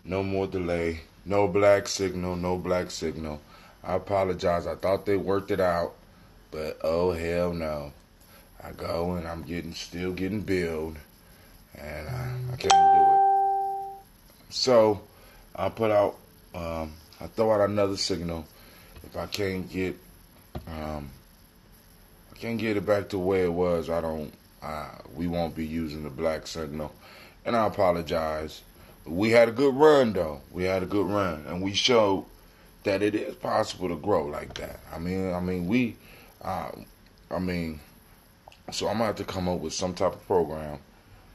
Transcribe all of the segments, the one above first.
No more delay. No black signal. No black signal. I apologize. I thought they worked it out, but oh hell no. I go and I'm still getting billed, and I can't do it. So I put out. I throw out another signal. If I can't get, it back to where it was, we won't be using the black signal, and I apologize. We had a good run though. We had a good run, and we showed that it is possible to grow like that. So I'm gonna have to come up with some type of program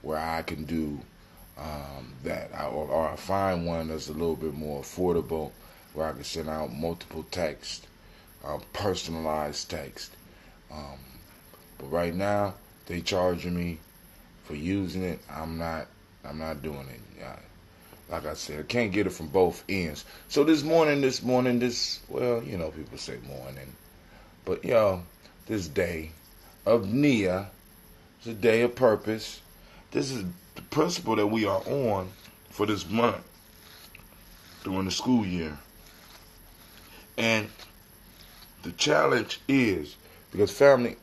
where I can do that, or I find one that's a little bit more affordable, where I can send out multiple text, personalized text. But right now, they charging me for using it. I'm not doing it. Like I said, I can't get it from both ends. So this morning, well, people say morning, but this day of Nia, it's a day of purpose. This is the principle that we are on for this month during the school year. And the challenge is, because family,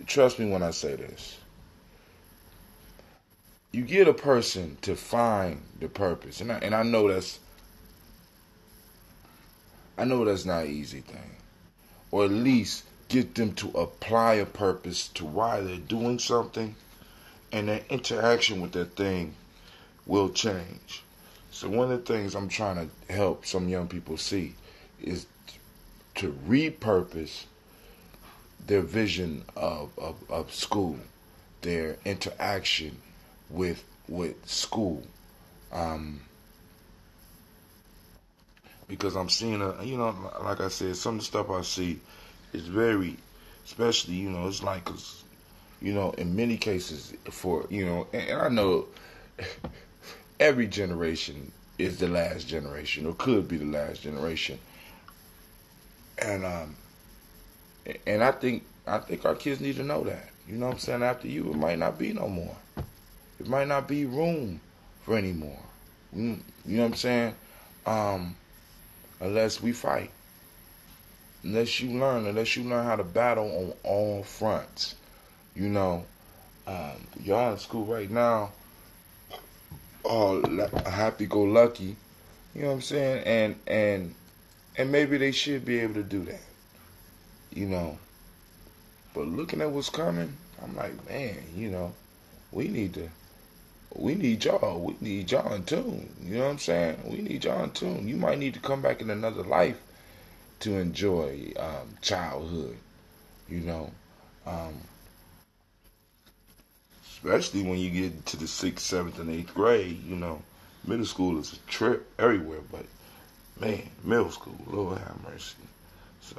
trust me when I say this, you get a person to find the purpose, and I know that's not an easy thing, or at least get them to apply a purpose to why they're doing something, and their interaction with that thing will change. So one of the things I'm trying to help some young people see is to repurpose their vision of school, their interaction with school, because I'm seeing like I said, some of the stuff I see is very, especially it's like, 'cause in many cases and I know every generation is the last generation, or could be the last generation, and I think our kids need to know that. You know what I'm saying? After you, it might not be no more. It might not be room for any more. You know what I'm saying? Unless we fight. Unless you learn how to battle on all fronts. Y'all in school right now, all happy-go-lucky. You know what I'm saying? And maybe they should be able to do that. But looking at what's coming, I'm like, man, we need y'all. We need y'all in tune. You know what I'm saying? We need y'all in tune. You might need to come back in another life to enjoy childhood. Especially when you get to the 6th, 7th, and 8th grade. Middle school is a trip everywhere, but man, middle school, Lord have mercy. So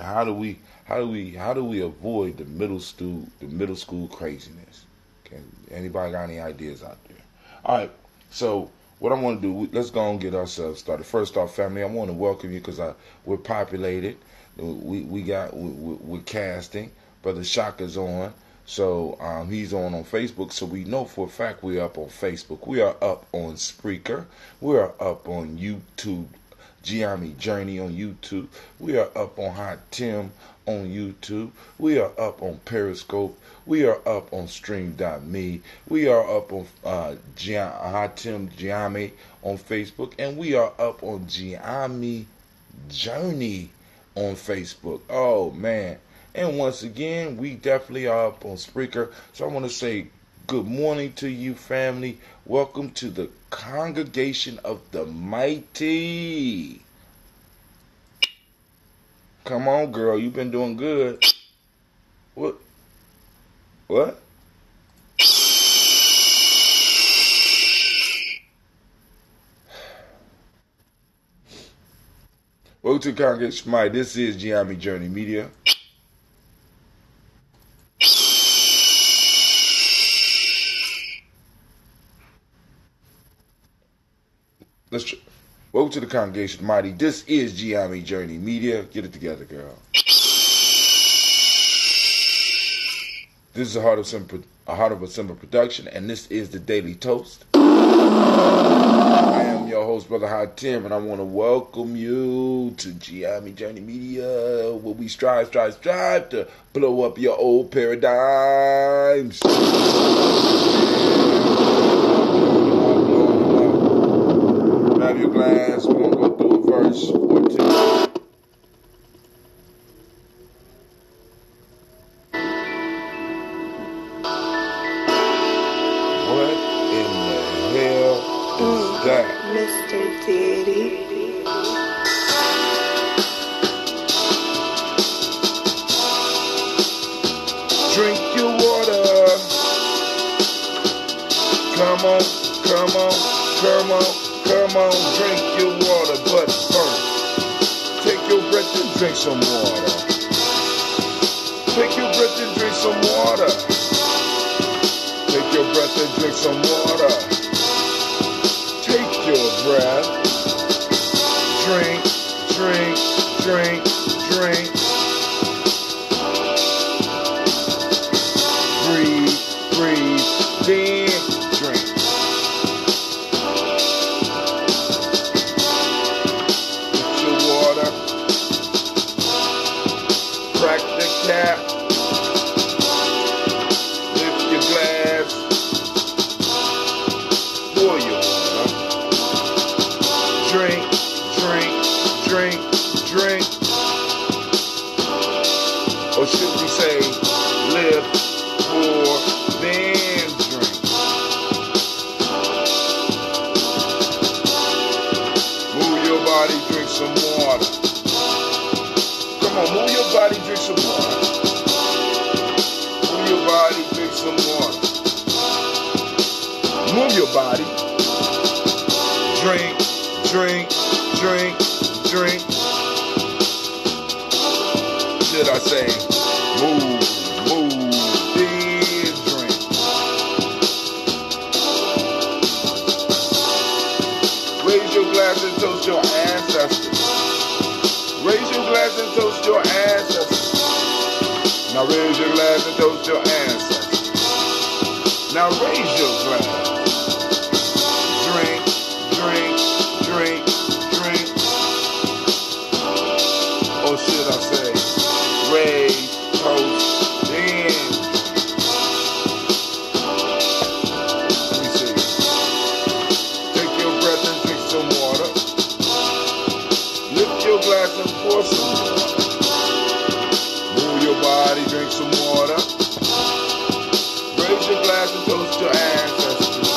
how do we avoid the middle school craziness? Can anybody got any ideas out there? All right. So what I want to do, let's go and get ourselves started. First off, family, I want to welcome you because we're populated. We're casting. Brother Shaka's on. So he's on Facebook. So we know for a fact we're up on Facebook. We are up on Spreaker. We are up on YouTube. Giami Journey on YouTube. We are up on Hot Tim on YouTube. We are up on Periscope. We are up on Stream.me. We are up on Hot Tim Giami on Facebook. And we are up on Giami Journey on Facebook. Oh, man. And once again, we definitely are up on Spreaker. So I want to say good morning to you, family. Welcome to the congregation of the mighty. Come on, girl. You've been doing good. What? Welcome to the congregation. This is Giami Journey Media. Welcome to the congregation, mighty. This is Giami Journey Media. Get it together, girl. This is a Heart of a Simple production, and this is the Daily Toast. I am your host, Brother Hot Tim, and I want to welcome you to GIME Journey Media, where we strive to blow up your old paradigms. Grab your glass, we're going to go through a verse or two. Mr. Diddy. Drink your water. Come on, come on, come on, come on. Drink your water, but first, take your breath and drink some water. Take your breath and drink some water. Take your breath and drink some water. Take your breath. Drink, drink, drink, drink. Breathe, breathe, then drink. Get your water. Crack the cap. Lift your glass. Pour your water. Drink, drink, drink, drink. Or should we say, live, pour, then drink. Move your body, drink some water. Come on, move your body, drink some water. Move your body, drink some water. Move your body. Drink, drink, drink, drink. Should I say, move, then drink. Raise your glass and toast your ancestors. Raise your glass and toast your ancestors. Now raise your glass and toast your ancestors. Now raise your glass. Drink, drink, drink, drink. Or should I say, raise, toast, then drink. Let me see. Take your breath and drink some water. Lift your glass and pour some water. Move your body, drink some water. Raise your glass and toast your ancestors.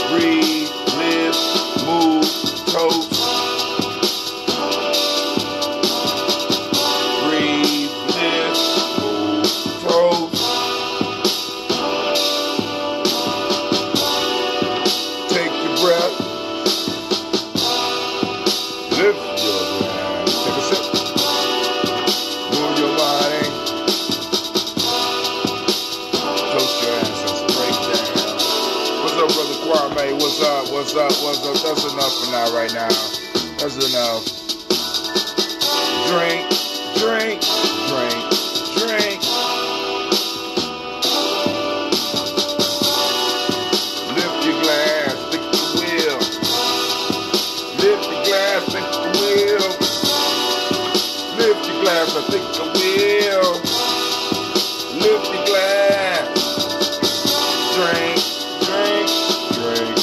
Breathe, live, move, toast. Breathe, live, move, toast. Take your breath. Lift your glass. Take a sip. Move your body. Toast your ancestors. Break down. What's up, Brother Kwame? What's up? What's up? What's up? That's enough for now, right now. That's enough. Drink, drink, drink, drink. Lift your glass, lick the wheel. Lift your glass, lick the wheel. Lift your glass, I think the wheel. Lift your glass. Drink, drink, drink,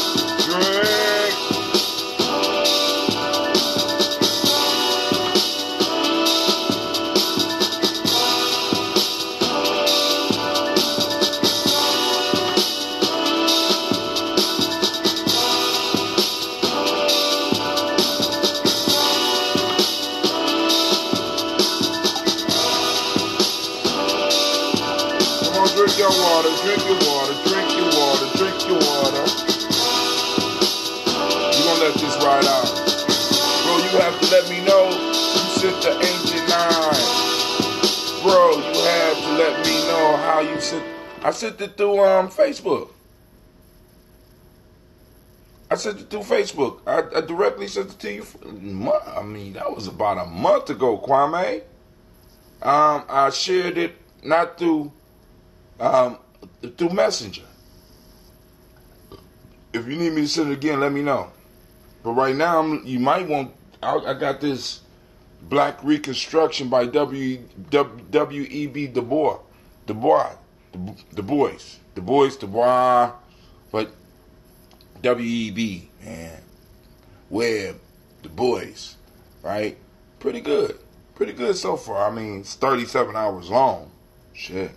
drink. Come on, drink your water, drink your water, drink your water, drink your water. You're gonna let this ride out. Bro, you have to let me know you sent the ancient nine. Bro, you have to let me know how you sent. I sent it through Facebook. I sent it through Facebook. I directly sent it to you. I mean, that was about a month ago, Kwame. I shared it not through Messenger. If you need me to send it again, let me know. But right now, you might want. I got this Black Reconstruction by W.E.B. Du Bois. Du Bois. Du Bois. Du Bois. Du Bois. But W.E.B. man. Webb. Du Bois. Right? Pretty good. Pretty good so far. I mean, it's 37 hours long. Shit.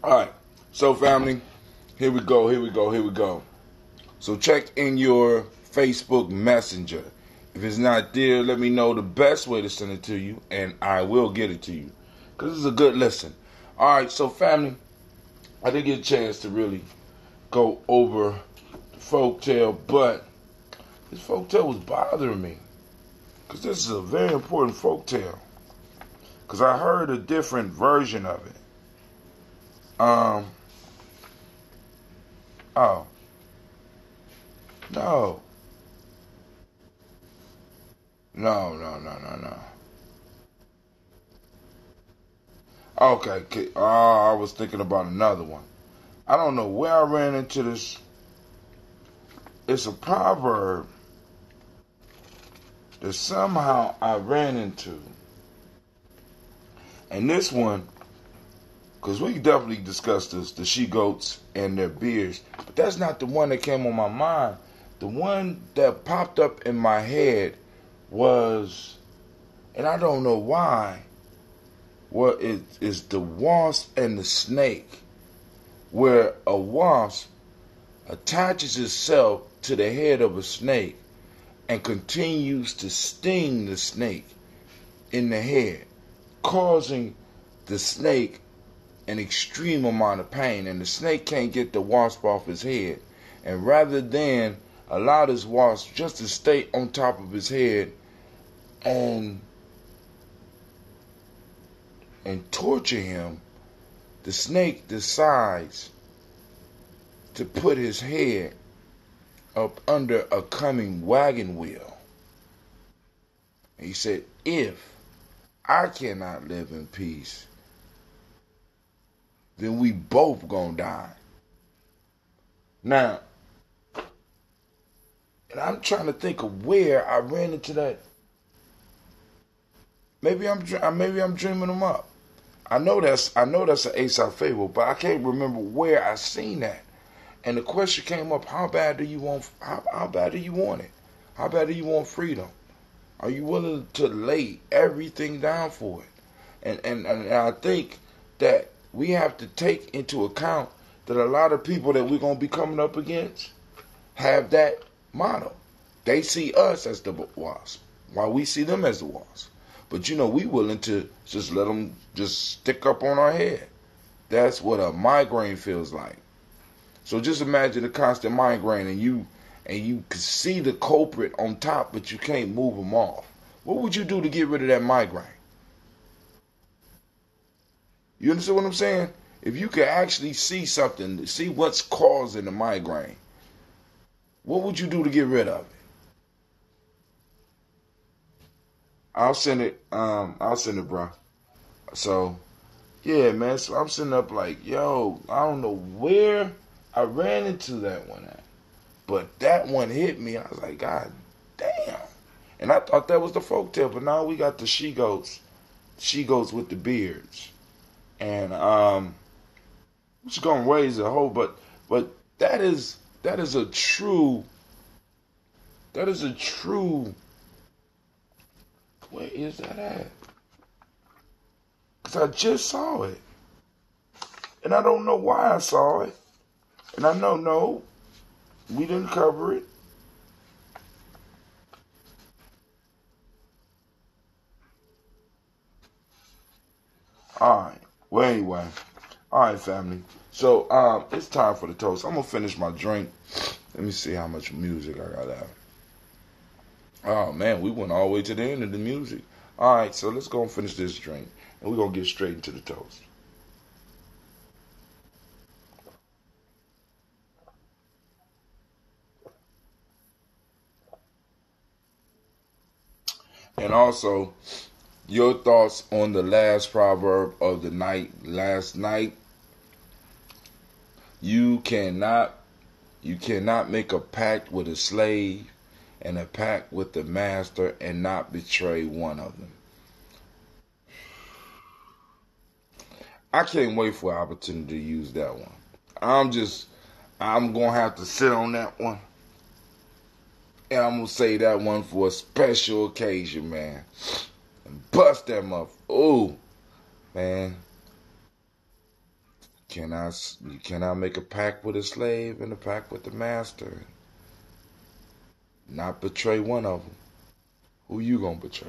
Alright. So, family, here we go. Here we go. Here we go. So, check in your Facebook Messenger. If it's not there, let me know the best way to send it to you, and I will get it to you. Because it's a good listen. Alright, so, family, I didn't get a chance to really go over the folktale, but this folktale was bothering me. Because this is a very important folktale. Because I heard a different version of it. Oh. No. No. Okay. I was thinking about another one. I don't know where I ran into this. It's a proverb that somehow I ran into. And this one, because we definitely discussed this, the she-goats and their beards. But that's not the one that came on my mind. The one that popped up in my head was, and I don't know why, what it is the wasp and the snake. Where a wasp attaches itself to the head of a snake and continues to sting the snake in the head, causing the snake an extreme amount of pain, and the snake can't get the wasp off his head. And rather than allow this wasp just to stay on top of his head and torture him, the snake decides to put his head up under a coming wagon wheel. He said, if I cannot live in peace, then we both gonna die. Now, and I'm trying to think of where I ran into that. Maybe I'm dreaming them up. I know that's an Aesop fable, but I can't remember where I seen that. And the question came up: how bad do you want? How bad do you want it? How bad do you want freedom? Are you willing to lay everything down for it? And I think that we have to take into account that a lot of people that we're gonna be coming up against have that motto. They see us as the wasp, while we see them as the wasp. But we willing to just let them just stick up on our head. That's what a migraine feels like. So just imagine a constant migraine, and you can see the culprit on top, but you can't move them off. What would you do to get rid of that migraine? You understand what I'm saying? If you could actually see something, see what's causing the migraine, what would you do to get rid of it? I'll send it. I'll send it, bro. So, yeah, man. So I'm sitting up like, yo, I don't know where I ran into that one at, but that one hit me. I was like, God damn. And I thought that was the folktale, but now we got the she-goats with the beards, and which gonna raise a whole. But that is a true. That is a true. Where is that at? Because I just saw it. And I don't know why I saw it. And I know, no, we didn't cover it. Alright. Well, anyway. Alright, family. So, it's time for the toast. I'm going to finish my drink. Let me see how much music I got out. Oh, man, we went all the way to the end of the music. All right, so let's go and finish this drink, and we're going to get straight into the toast. And also, Your thoughts on the last proverb of the night last night? You cannot make a pact with a slave and a pact with the master and not betray one of them. I can't wait for an opportunity to use that one. I'm gonna have to sit on that one. And I'm gonna say that one for a special occasion, man. And bust that motherfucker. Ooh, man. You cannot make a pact with a slave and a pact with the master. Not betray one of them. Who you gonna betray?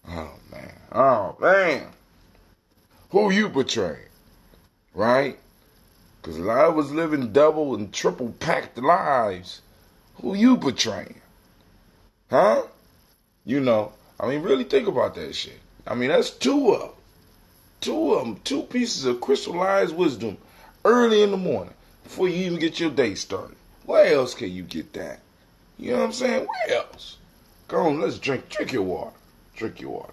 Oh man. Oh man. Who you betray? Right? Because a lot of us living double and triple packed lives. Who you betraying? Huh? Really think about that shit. That's two of them. Two of them. Two pieces of crystallized wisdom early in the morning before you even get your day started. Where else can you get that? You know what I'm saying? Where else? Come on, let's drink. Drink your water. Drink your water.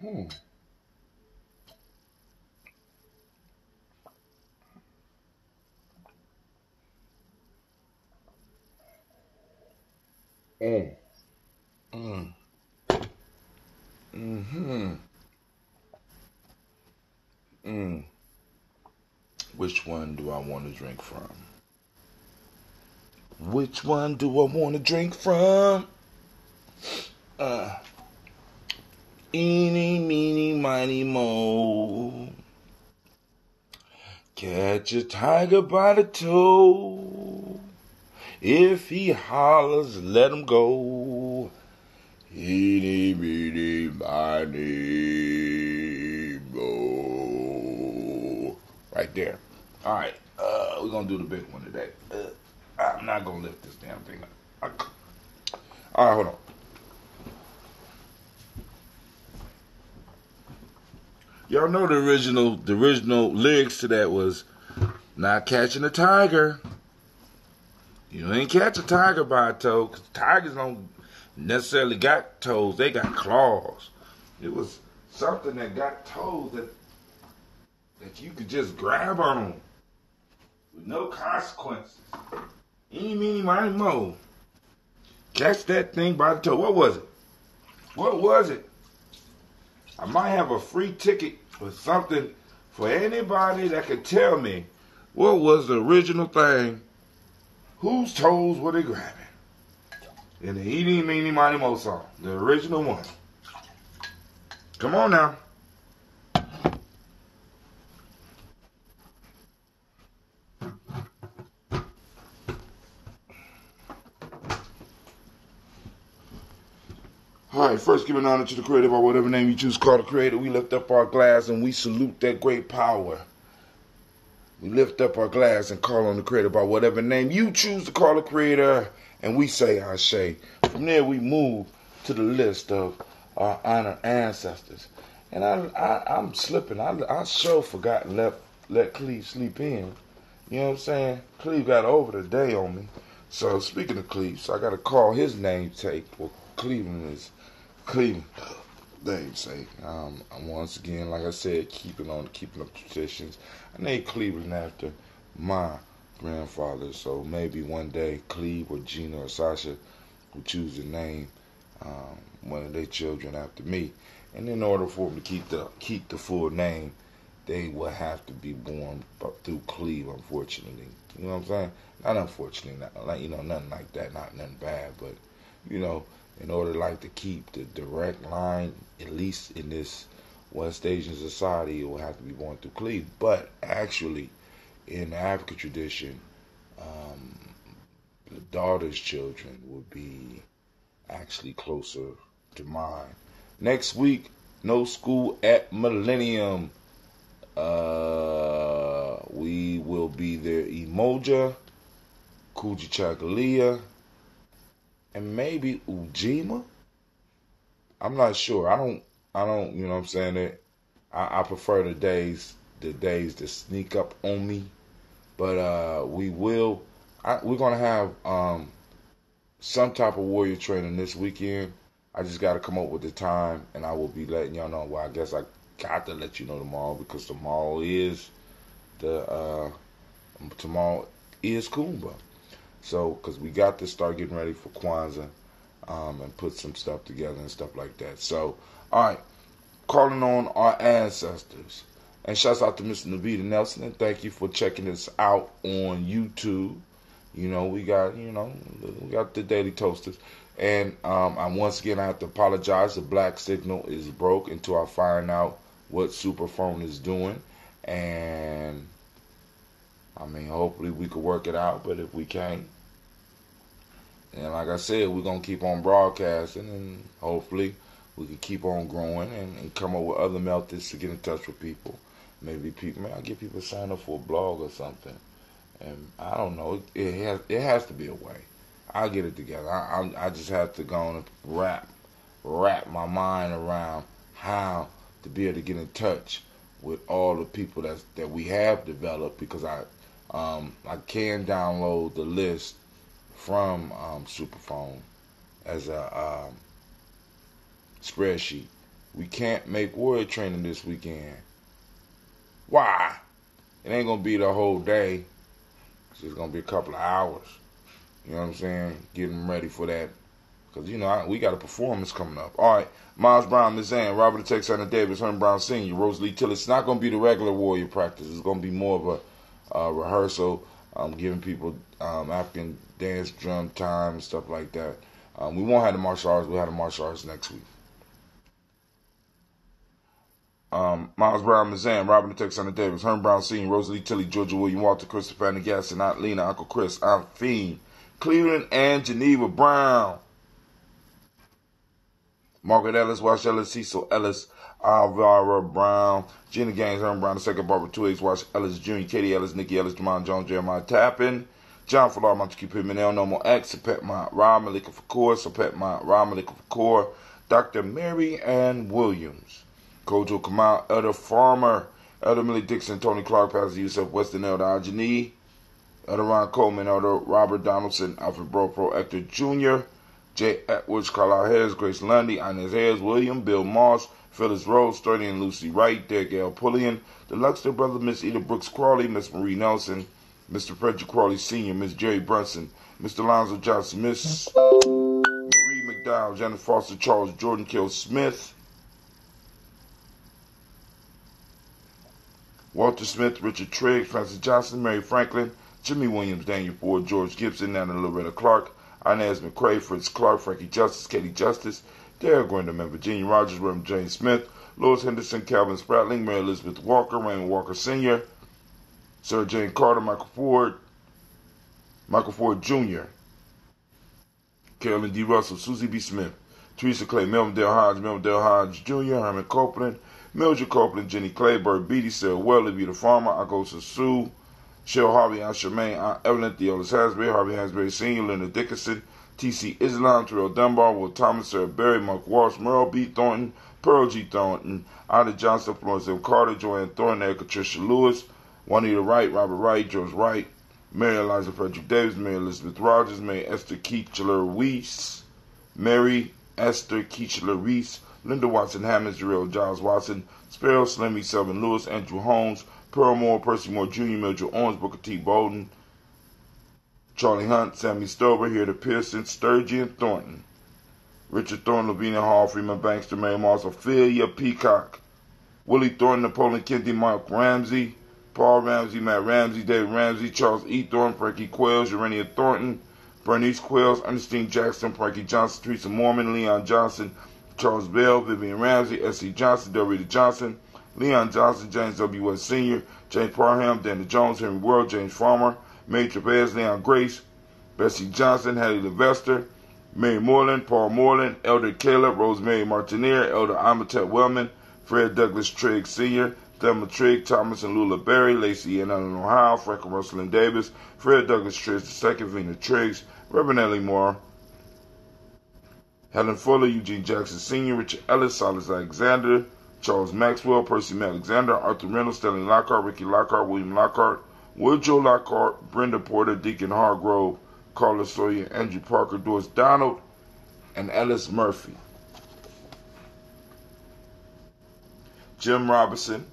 Hmm. Mm. Mm. Mm-hmm. Mm. Which one do I want to drink from? Which one do I want to drink from? Uh, Eeny, meeny, miny, mo. Catch a tiger by the toe. If he hollers, let him go. Eeny, meeny, miny, mo. Right there. All right. We're going to do the big one today. I'm not going to lift this damn thing up. All right, hold on. Y'all know the original lyrics to that was not catching a tiger. You ain't catch a tiger by a toe, because tigers don't necessarily got toes, they got claws. It was something that got toes that you could just grab on with no consequences. Eeny, meeny, miny, mo. Catch that thing by the toe. What was it? What was it? I might have a free ticket or something for anybody that could tell me what was the original thing. Whose toes were they grabbing? In the Eeny, Meeny, Miny, Mo song. The original one. Come on now. Alright, first giving honor to the Creator by whatever name you choose to call the Creator. We lift up our glass and we salute that great power. We lift up our glass and call on the Creator by whatever name you choose to call the Creator. And we say, Ashe. From there we move to the list of our honored ancestors. And I'm slipping. I sure forgot and let Cleve sleep in. You know what I'm saying? Cleve got over the day on me. So speaking of Cleve, so I got to call his namesake. Well, Cleveland is Cleveland namesake. Once again, like I said, keeping up traditions. I named Cleveland after my grandfather. So maybe one day Cleve or Gina or Sasha will choose to name one of their children after me. And in order for them to keep the full name, they will have to be born through Cleve, unfortunately. You know what I'm saying? Not unfortunately, nothing like that, not nothing bad, but in order to keep the direct line, at least in this West Asian society, it will have to be born through Cleve. But actually, in the African tradition, the daughter's children would be actually closer to mine. Next week, no school at Millennium. We will be there. Emoja, Kujichagulia, and maybe Ujima. I'm not sure. I don't. You know what I'm saying? That I prefer the days to sneak up on me. But we will. We're gonna have some type of warrior training this weekend. I just got to come up with the time, and I will be letting y'all know. Well, I guess I got to let you know tomorrow because the tomorrow is Kumba. So, because we got to start getting ready for Kwanzaa and put some stuff together and stuff like that. So, all right, calling on our ancestors. And shouts out to Mr. Navita Nelson, and thank you for checking us out on YouTube. We got the Daily Toasters. And once again, I have to apologize. The black signal is broke until I find out what Superphone is doing. And, hopefully we can work it out. But if we can't, and like I said, we're going to keep on broadcasting. And hopefully we can keep on growing and come up with other methods to get in touch with people. Maybe I'll get people sign up for a blog or something. And I don't know. It has to be a way. I'll get it together. I just have to go and wrap my mind around how to be able to get in touch with all the people that we have developed, because I can download the list from Superphone as a spreadsheet. We can't make word training this weekend. Why? It ain't gonna be the whole day. It's just gonna be a couple of hours. You know what I'm saying? Getting ready for that. Because, we got a performance coming up. All right. Miles Brown, Ms. Ann, Robert the Texana Davis, Herman Brown Sr., Rosalie Tiller. It's not going to be the regular warrior practice. It's going to be more of a rehearsal, giving people African dance, drum time, and stuff like that. We won't have the martial arts. We'll have the martial arts next week. Miles Brown, Ms. Ann, Robert the Texana Davis, Herman Brown Sr., Rosalie Tiller, Georgia William Walter, Christopher Gas, Aunt Lena, Uncle Chris, Aunt Fiend, Cleveland and Geneva Brown, Margaret Ellis, Wash Ellis, Cecil Ellis, Alvara Brown, Gina Gaines, Herman Brown, the second Barbara 2H, Wash Ellis Jr., Katie Ellis, Nikki Ellis, Jamon Jones, Jeremiah Tappan, John Falar, Montague Pittman, No More X, Pet Mont, Rob Malika Fakor, Pet Mont, Rob Malika Fakor, Dr. Mary Ann Williams, Kojo Kamal, Elder Farmer, Elder Millie Dixon, Tony Clark, Pastor Yusuf Weston, Elder Ajani, Elder Ron Coleman, Elder Robert Donaldson, Alfred Bropro, Hector Jr., J. Edwards, Carlisle Harris, Grace Lundy, Inez Harris, William, Bill Moss, Phyllis Rose, Sturdy and Lucy Wright, Derek L. Pullian, the Luxter brother, Miss Eda Brooks Crawley, Miss Marie Nelson, Mr. Frederick Crawley Sr., Miss Jerry Brunson, Mr. Lonzo Johnson, Miss Marie McDowell, Janet Foster, Charles Jordan, Kill Smith, Walter Smith, Richard Trigg, Francis Johnson, Mary Franklin, Jimmy Williams, Daniel Ford, George Gibson, Nana Loretta Clark, Inez McCrae, Fritz Clark, Frankie Justice, Katie Justice, Derek Gwendolyn, Virginia Rogers, Reverend Jane Smith, Louis Henderson, Calvin Spratling, Mary Elizabeth Walker, Raymond Walker Sr., Sarah Jane Carter, Michael Ford Jr., Carolyn D. Russell, Susie B. Smith, Teresa Clay, Melvin Dale Hodge Jr., Herman Copeland, Mildred Copeland, Jenny Clay, Bert Beatty, Sarah Welly, Vita Farmer, Agosa Sue, Cheryl Harvey, Aunt Charmaine, Aunt Evelyn, Theolis Hasbury, Harvey Hasbury Sr., Leonard Dickinson, T.C. Islam, Terrell Dunbar, Will Thomas, Sarah Berry, Mark Walsh, Merle B. Thornton, Pearl G. Thornton, Ida Johnson, Florence M. Carter, Joanne Thornton, Erica Tricia Lewis, Juanita Wright, Robert Wright, George Wright, Mary Eliza Frederick Davis, Mary Elizabeth Rogers, Mary Esther Keechler Reese, Mary Esther Keechler Reese, Linda Watson Hammonds, Jarrell Giles Watson, Sparrow, Slimmy, Selvin Lewis, Andrew Holmes, Pearl Moore, Percy Moore Jr., Mildred Owens, Booker T. Bolden, Charlie Hunt, Sammy Stover, Hilda Pearson, Sturgeon Thornton, Richard Thornton, Lavinia Hall, Freeman Bankster, Mary Moss, Ophelia Peacock, Willie Thornton, Napoleon Kennedy, Mark Ramsey, Paul Ramsey, Matt Ramsey, David Ramsey, Charles E. Thornton, Frankie Quells, Urania Thornton, Bernice Quells, Ernestine Jackson, Frankie Johnson, Teresa Mormon, Leon Johnson, Charles Bell, Vivian Ramsey, S.C. Johnson, Dorita Johnson, Leon Johnson, James W. S. Sr., James Parham, Dana Jones, Henry World, James Farmer, Mary Trapez, Leon Grace, Bessie Johnson, Hattie Levester, Mary Moreland, Paul Moreland, Elder Caleb, Rosemary Martineer, Elder Amatet Wellman, Fred Douglas Trigg Sr., Thelma Trigg, Thomas and Lula Berry, Lacey and Ellen Ohio, Frank Russell and Davis, Fred Douglas Triggs II, Vina Triggs, Reverend Ellie Moore, Helen Fuller, Eugene Jackson Sr., Richard Ellis, Silas Alexander, Charles Maxwell, Percy Alexander, Arthur Reynolds, Stanley Lockhart, Ricky Lockhart, William Lockhart, Woodrow Lockhart, Brenda Porter, Deacon Hargrove, Carla Sawyer, Andrew Parker, Doris Donald, and Ellis Murphy. Jim Robinson,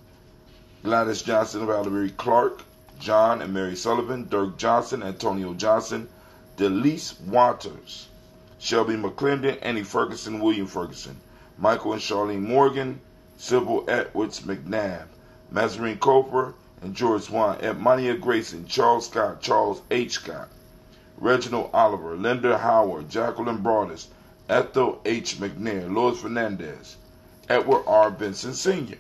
Gladys Johnson, Valerie Clark, John and Mary Sullivan, Dirk Johnson, Antonio Johnson, Delise Waters, Shelby McClendon, Annie Ferguson, William Ferguson, Michael and Charlene Morgan, Sybil Edwards McNabb, Mazarine Coper, and George Swan, Edmonia Grayson, Charles Scott, Charles H. Scott, Reginald Oliver, Linda Howard, Jacqueline Broadus, Ethel H. McNair, Lois Fernandez, Edward R. Benson Sr.,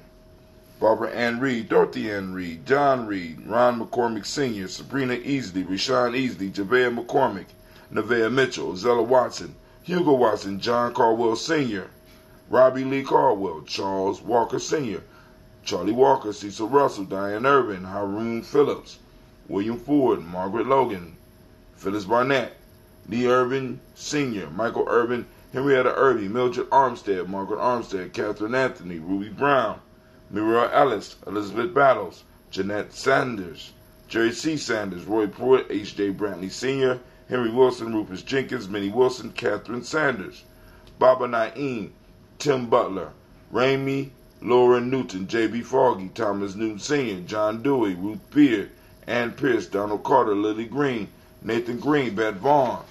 Barbara Ann Reed, Dorothy Ann Reed, John Reed, Ron McCormick Sr., Sabrina Easley, Rashawn Easley, Javea McCormick, Nevaeh Mitchell, Zella Watson, Hugo Watson, John Caldwell Sr., Robbie Lee Caldwell, Charles Walker Sr., Charlie Walker, Cecil Russell, Diane Irvin, Haroon Phillips, William Ford, Margaret Logan, Phyllis Barnett, Lee Irvin Sr., Michael Irvin, Henrietta Irby, Mildred Armstead, Margaret Armstead, Catherine Anthony, Ruby Brown, Muriel Ellis, Elizabeth Battles, Jeanette Sanders, Jerry C. Sanders, Roy Pruitt, H.J. Brantley Sr., Henry Wilson, Rufus Jenkins, Minnie Wilson, Catherine Sanders, Baba Naeem, Tim Butler, Ramey, Laura Newton, J.B. Foggy, Thomas Newton Sr., John Dewey, Ruth Beard, Ann Pierce, Donald Carter, Lily Green, Nathan Green, Beth Vaughn,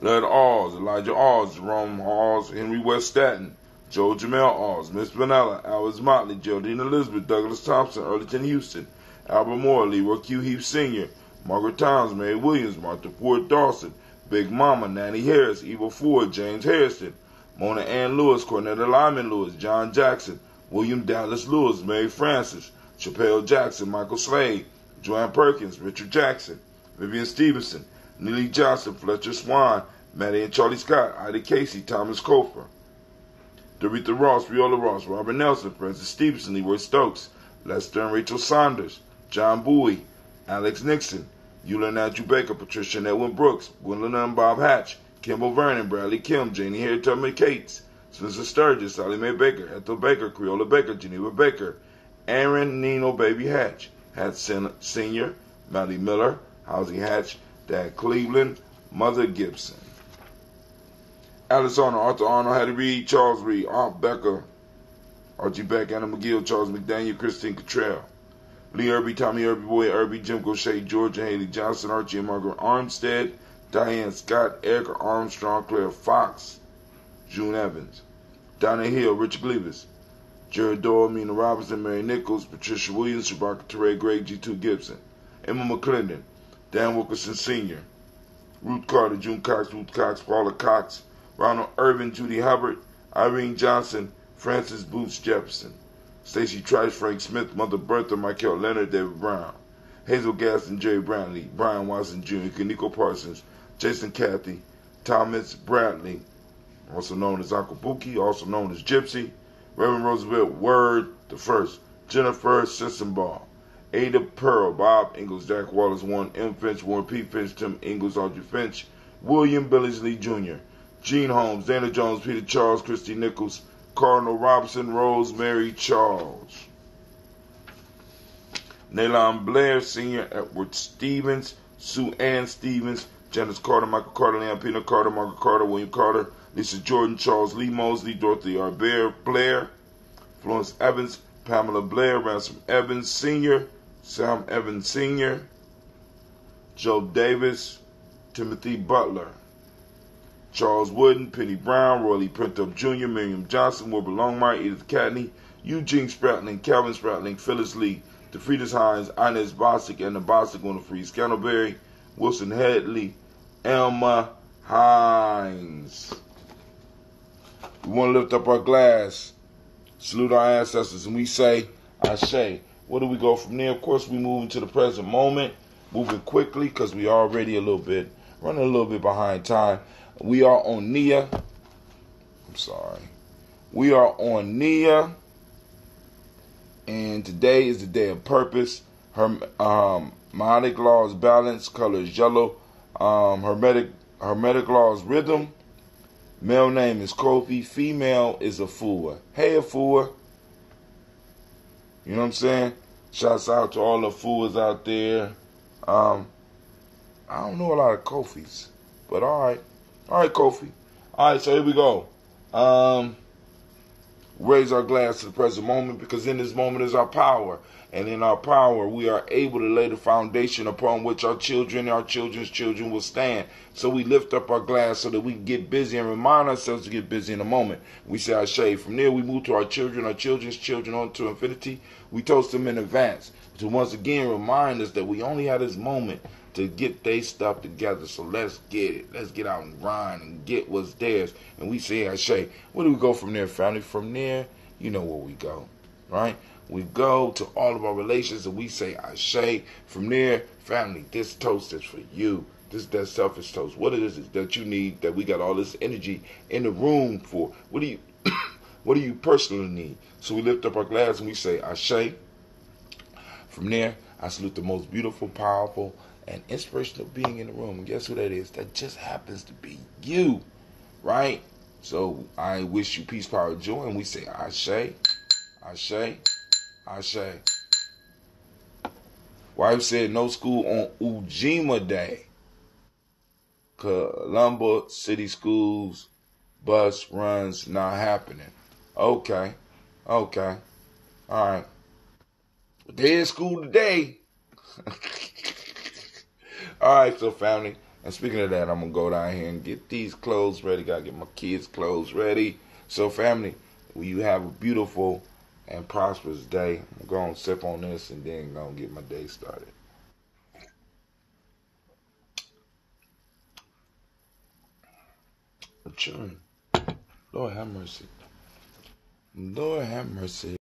Led Alls, Elijah Alls, Jerome Halls, Henry West Staton, Joe Jamel Alls, Miss Vanilla, Alice Motley, Geraldine Elizabeth, Douglas Thompson, Earlington Houston, Albert Moore, Leroy Q. Heath Sr., Margaret Towns, Mary Williams, Martha Ford Dawson, Big Mama, Nanny Harris, Eva Ford, James Harrison, Mona Ann Lewis, Cornetta Lyman Lewis, John Jackson, William Dallas Lewis, Mary Francis, Chappelle Jackson, Michael Slade, Joanne Perkins, Richard Jackson, Vivian Stevenson, Neely Johnson, Fletcher Swan, Maddie and Charlie Scott, Ida Casey, Thomas Cofer, Doretha Ross, Viola Ross, Robert Nelson, Francis Stevenson, Leroy Stokes, Lester and Rachel Saunders, John Bowie, Alex Nixon, Eula and Andrew Baker, Patricia and Edwin Brooks, Gwendolyn and Bob Hatch, Kimball Vernon, Bradley Kim, Janie Hare Tubman Cates, Spencer Sturgis, Sally Mae Baker, Ethel Baker, Creola Baker, Geneva Baker, Aaron Nino Baby Hatch, Hatch Sr., Melly Miller, Housie Hatch, Dad Cleveland, Mother Gibson. Alice Arnold, Arthur Arnold, Hattie Reed, Charles Reed, Aunt Becker, Archie Beck, Anna McGill, Charles McDaniel, Christine Cottrell, Lee Irby, Tommy Irby, Boy Irby, Jim Gaucher, George and Haley Johnson, Archie and Margaret Armstead, Diane Scott, Erica Armstrong, Claire Fox, June Evans, Donna Hill, Richard Gleavis, Jared Doyle, Mina Robinson, Mary Nichols, Patricia Williams, Shabaka Teray, Greg G2 Gibson, Emma McClendon, Dan Wilkerson Sr., Ruth Carter, June Cox, Ruth Cox, Paula Cox, Ronald Irvin, Judy Hubbard, Irene Johnson, Francis Boots Jefferson, Stacey Trice, Frank Smith, Mother Bertha, Michael Leonard, David Brown, Hazel Gaston, Jerry Brantley, Brian Watson Jr., Kaniko Parsons, Jason Cathy, Thomas Bradley, also known as Uncle Buki, also known as Gypsy, Reverend Roosevelt Word the First, Jennifer Sissenbaugh, Ada Pearl, Bob Ingalls, Jack Wallace, Warren M. Finch, Warren P. Finch, Tim Ingalls, Audrey Finch, William Billingsley Jr., Gene Holmes, Dana Jones, Peter Charles, Christy Nichols, Cardinal Robinson, Rosemary Charles, Nalon Blair Sr., Edward Stevens, Sue Ann Stevens, Janice Carter, Michael Carter, Leon Pena Carter, Margaret Carter, William Carter, Lisa Jordan, Charles Lee Mosley, Dorothy R. Blair, Florence Evans, Pamela Blair, Ransom Evans Sr., Sam Evans Sr., Joe Davis, Timothy Butler, Charles Wooden, Penny Brown, Roy Lee Pinto Jr., Miriam Johnson, Wilbur Longmire, Edith Catney, Eugene Spratling, Calvin Spratling, Phyllis Lee, DeFridas Hines, Inez Bostic, Anna Bostic, Winifred Freeze, Scantleberry, Wilson Headley, Elma Hines. We want to lift up our glass, salute our ancestors, and we say, Ashe. Where do we go from there? Of course, we move into the present moment, moving quickly because we already running a little bit behind time. We are on Nia. We are on Nia, and today is the day of purpose. Hermetic law is balance, color is yellow. Hermetic law is rhythm, Male name is Kofi. Female is Afua. Hey, Afua. You know what I'm saying? Shouts out to all the Afuas out there. I don't know a lot of Kofis, but all right. All right, Kofi. All right, so here we go. Raise our glass to the present moment, because in this moment is our power. And in our power, we are able to lay the foundation upon which our children and our children's children will stand. So we lift up our glass so that we can get busy and remind ourselves to get busy in a moment. We say our shade. From there, we move to our children, our children's children, on to infinity. We toast them in advance to once again remind us that we only have this moment to get their stuff together. So let's get it. Let's get out and grind and get what's theirs. And we say our shade. Where do we go from there, family? From there, you know where we go, right? We go to all of our relations and we say Ashe. From there, family, this toast is for you. This is that selfish toast. What it is that you need, that we got all this energy in the room for. What do you what do you personally need? So we lift up our glass and we say Ashe. From there, I salute the most beautiful, powerful, and inspirational being in the room. And guess who that is? That just happens to be you, right? So I wish you peace, power, joy, and we say Ashe, Ashe, Ashe. Wife said no school on Ujima Day. Columba City Schools bus runs not happening. Okay. All right. They in school today. All right, so family. And speaking of that, I'm going to go down here and get these clothes ready. Got to get my kids' clothes ready. So family, you have a beautiful and prosperous day. I'm going to sip on this and then going to get my day started. Lord have mercy. Lord have mercy.